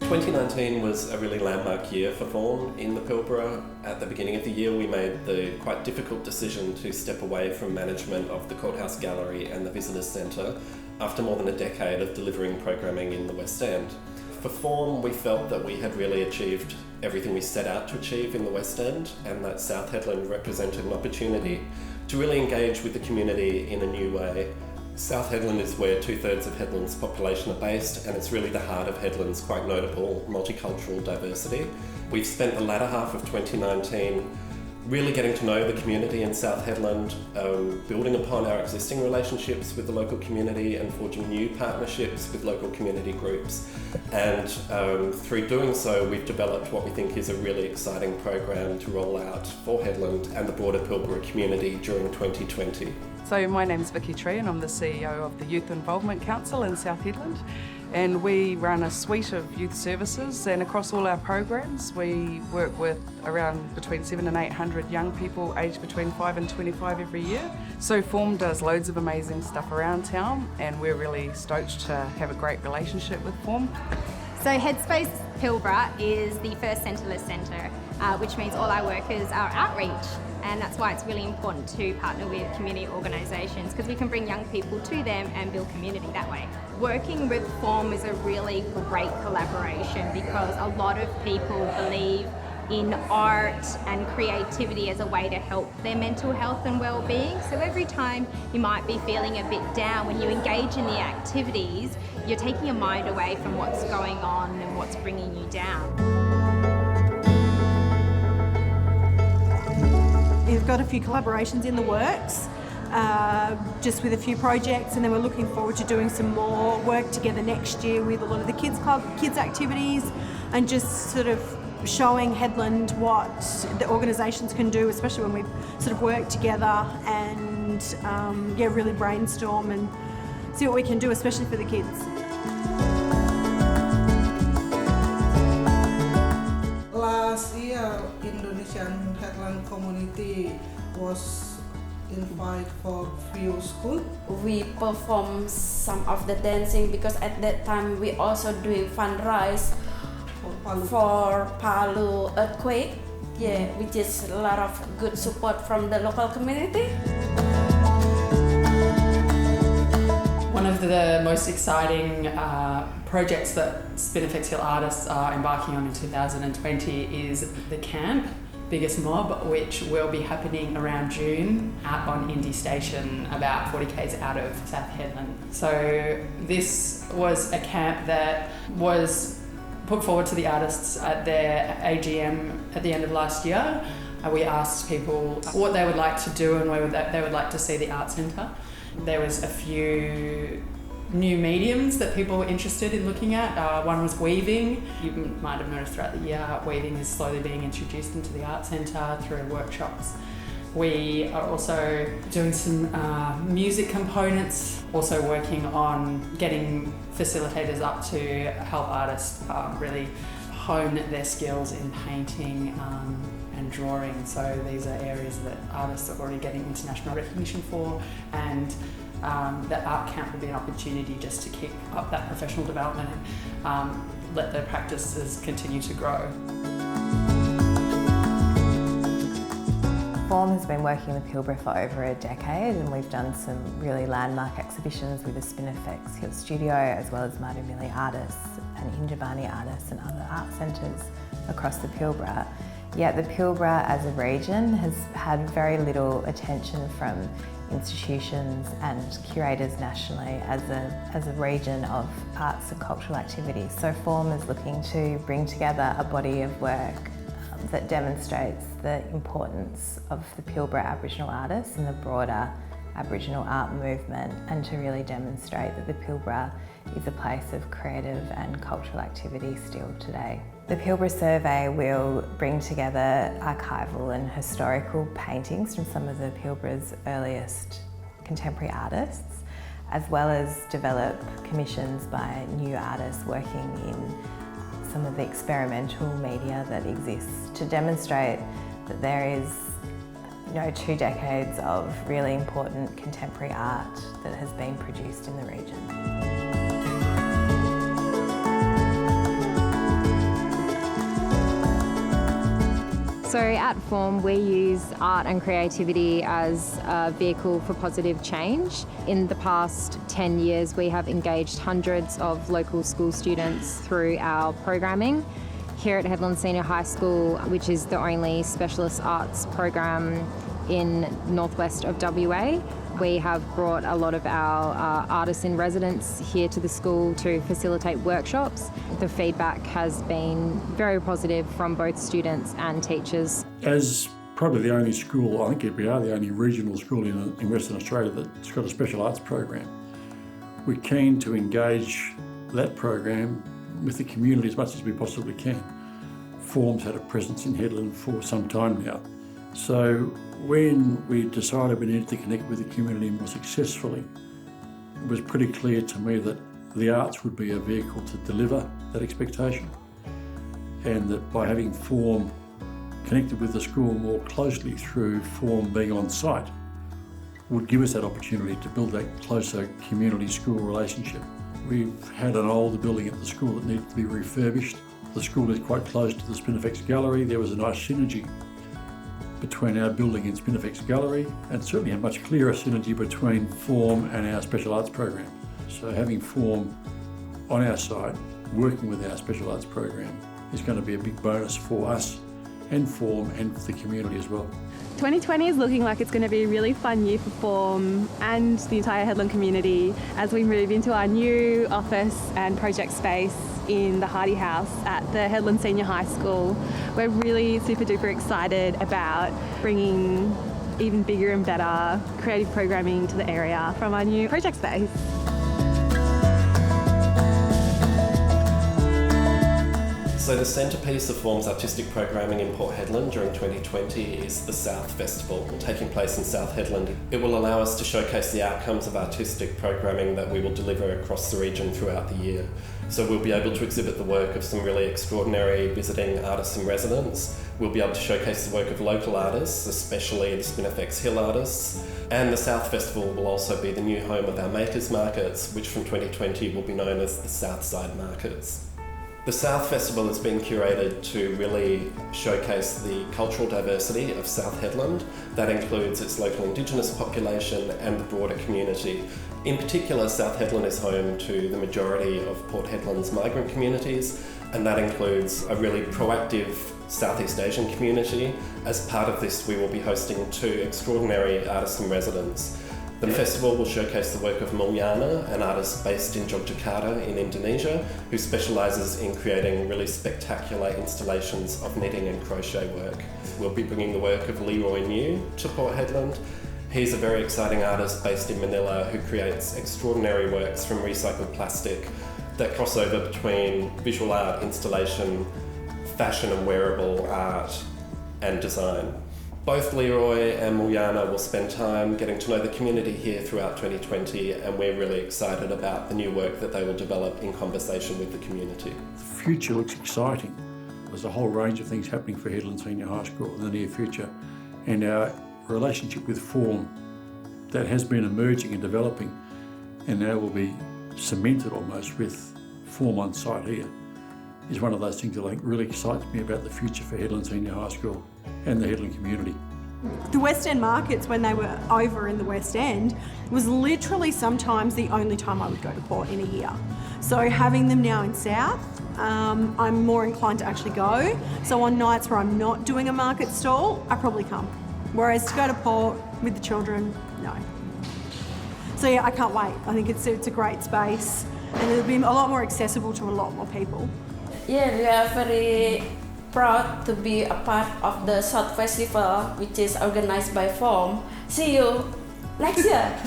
2019 was a really landmark year for Form in the Pilbara. At the beginning of the year, we made the quite difficult decision to step away from management of the Courthouse Gallery and the Visitors Centre after more than a decade of delivering programming in the West End. For Form, we felt that we had really achieved everything we set out to achieve in the West End, and that South Headland represented an opportunity to really engage with the community in a new way. South Headland is where 2/3 of Headland's population are based, and it's really the heart of Headland's quite notable multicultural diversity. We've spent the latter half of 2019 really getting to know the community in South Headland, building upon our existing relationships with the local community and forging new partnerships with local community groups. And through doing so, we've developed what we think is a really exciting program to roll out for Headland and the broader Pilbara community during 2020. So my name's Vicky Tree and I'm the CEO of the Youth Involvement Council in South Headland, and we run a suite of youth services, and across all our programs we work with around between 700 and 800 young people aged between 5 and 25 every year. So Form does loads of amazing stuff around town, and we're really stoked to have a great relationship with Form. So Headspace Pilbara is the first centreless centre, which means all our workers are outreach, and that's why it's really important to partner with community organisations, because we can bring young people to them and build community that way. Working with Form is a really great collaboration because a lot of people believe in art and creativity as a way to help their mental health and well-being. So every time you might be feeling a bit down, when you engage in the activities, you're taking your mind away from what's going on and what's bringing you down. We've got a few collaborations in the works, just with a few projects, and then we're looking forward to doing some more work together next year with a lot of the kids club, kids activities, and just sort of showing Headland what the organisations can do, especially when we sort of work together and really brainstorm and see what we can do, especially for the kids. Last year, Indonesian Headland community was invited for few schools. We perform some of the dancing because at that time we also doing fundraise for Palu earthquake, which is a lot of good support from the local community. One of the most exciting projects that Spinifex Hill artists are embarking on in 2020 is the camp, Biggest Mob, which will be happening around June out on Indy Station, about 40 k's out of South Headland. So this was a camp that was put forward to the artists at their AGM at the end of last year. We asked people what they would like to do and where they would like to see the art centre. There was a few new mediums that people were interested in looking at. One was weaving. You might have noticed throughout the year, weaving is slowly being introduced into the art centre through workshops. We are also doing some music components, also working on getting facilitators up to help artists really hone their skills in painting and drawing. So these are areas that artists are already getting international recognition for, and the art camp will be an opportunity just to keep up that professional development and let their practices continue to grow. Form has been working in the Pilbara for over a decade, and we've done some really landmark exhibitions with the Spinifex Hill Studio, as well as Madumili artists and Injabani artists and other art centres across the Pilbara. Yet the Pilbara as a region has had very little attention from institutions and curators nationally as a region of arts and cultural activities. So Form is looking to bring together a body of work that demonstrates the importance of the Pilbara Aboriginal artists and the broader Aboriginal art movement, and to really demonstrate that the Pilbara is a place of creative and cultural activity still today. The Pilbara Survey will bring together archival and historical paintings from some of the Pilbara's earliest contemporary artists, as well as develop commissions by new artists working in some of the experimental media that exists, to demonstrate that there is 2 decades of really important contemporary art that has been produced in the region. So at Form, we use art and creativity as a vehicle for positive change. In the past 10 years, we have engaged hundreds of local school students through our programming. Here at Headland Senior High School, which is the only specialist arts program in northwest of WA, we have brought a lot of our artists in residence here to the school to facilitate workshops. The feedback has been very positive from both students and teachers. As probably the only school, I think we are the only regional school in Western Australia that's got a special arts program, we're keen to engage that program with the community as much as we possibly can. Form's had a presence in Headland for some time now. So when we decided we needed to connect with the community more successfully, it was pretty clear to me that the arts would be a vehicle to deliver that expectation, and that by having Form connected with the school more closely through Form being on site would give us that opportunity to build that closer community-school relationship. We've had an older building at the school that needed to be refurbished. The school is quite close to the Spinifex Gallery. There was a nice synergy between our building and Spinifex Gallery, and certainly a much clearer synergy between Form and our special arts program. So having Form on our site, working with our special arts program, is going to be a big bonus for us and Form and for the community as well. 2020 is looking like it's going to be a really fun year for Form and the entire Headland community as we move into our new office and project space in the Hardy House at the Headland Senior High School. We're really super duper excited about bringing even bigger and better creative programming to the area from our new project space. So the centrepiece of Form's artistic programming in Port Hedland during 2020 is the South Festival, taking place in South Hedland. It will allow us to showcase the outcomes of artistic programming that we will deliver across the region throughout the year. So we'll be able to exhibit the work of some really extraordinary visiting artists in residence. We'll be able to showcase the work of local artists, especially the Spinifex Hill artists. And the South Festival will also be the new home of our Makers Markets, which from 2020 will be known as the Southside Markets. The South Festival has been curated to really showcase the cultural diversity of South Hedland. That includes its local Indigenous population and the broader community. In particular, South Hedland is home to the majority of Port Hedland's migrant communities, and that includes a really proactive Southeast Asian community. As part of this, we will be hosting 2 extraordinary artists in residence. The festival will showcase the work of Mulyana, an artist based in Yogyakarta in Indonesia, who specialises in creating really spectacular installations of knitting and crochet work. We'll be bringing the work of Leroy New to Port Hedland. He's a very exciting artist based in Manila who creates extraordinary works from recycled plastic that cross over between visual art, installation, fashion and wearable art, and design. Both Leroy and Mulyana will spend time getting to know the community here throughout 2020, and we're really excited about the new work that they will develop in conversation with the community. The future looks exciting. There's a whole range of things happening for Headland Senior High School in the near future, and our relationship with Form that has been emerging and developing and now will be cemented almost with Form on site here is one of those things that I think really excites me about the future for Headland Senior High School and the Headland community. The West End markets, when they were over in the West End, was literally sometimes the only time I would go to Port in a year. So having them now in South, I'm more inclined to actually go. So on nights where I'm not doing a market stall, I probably come. Whereas to go to Port with the children, no. So yeah, I can't wait. I think it's a great space and it'll be a lot more accessible to a lot more people. Yeah, we are very proud to be a part of the South Festival, which is organized by Form. See you next year.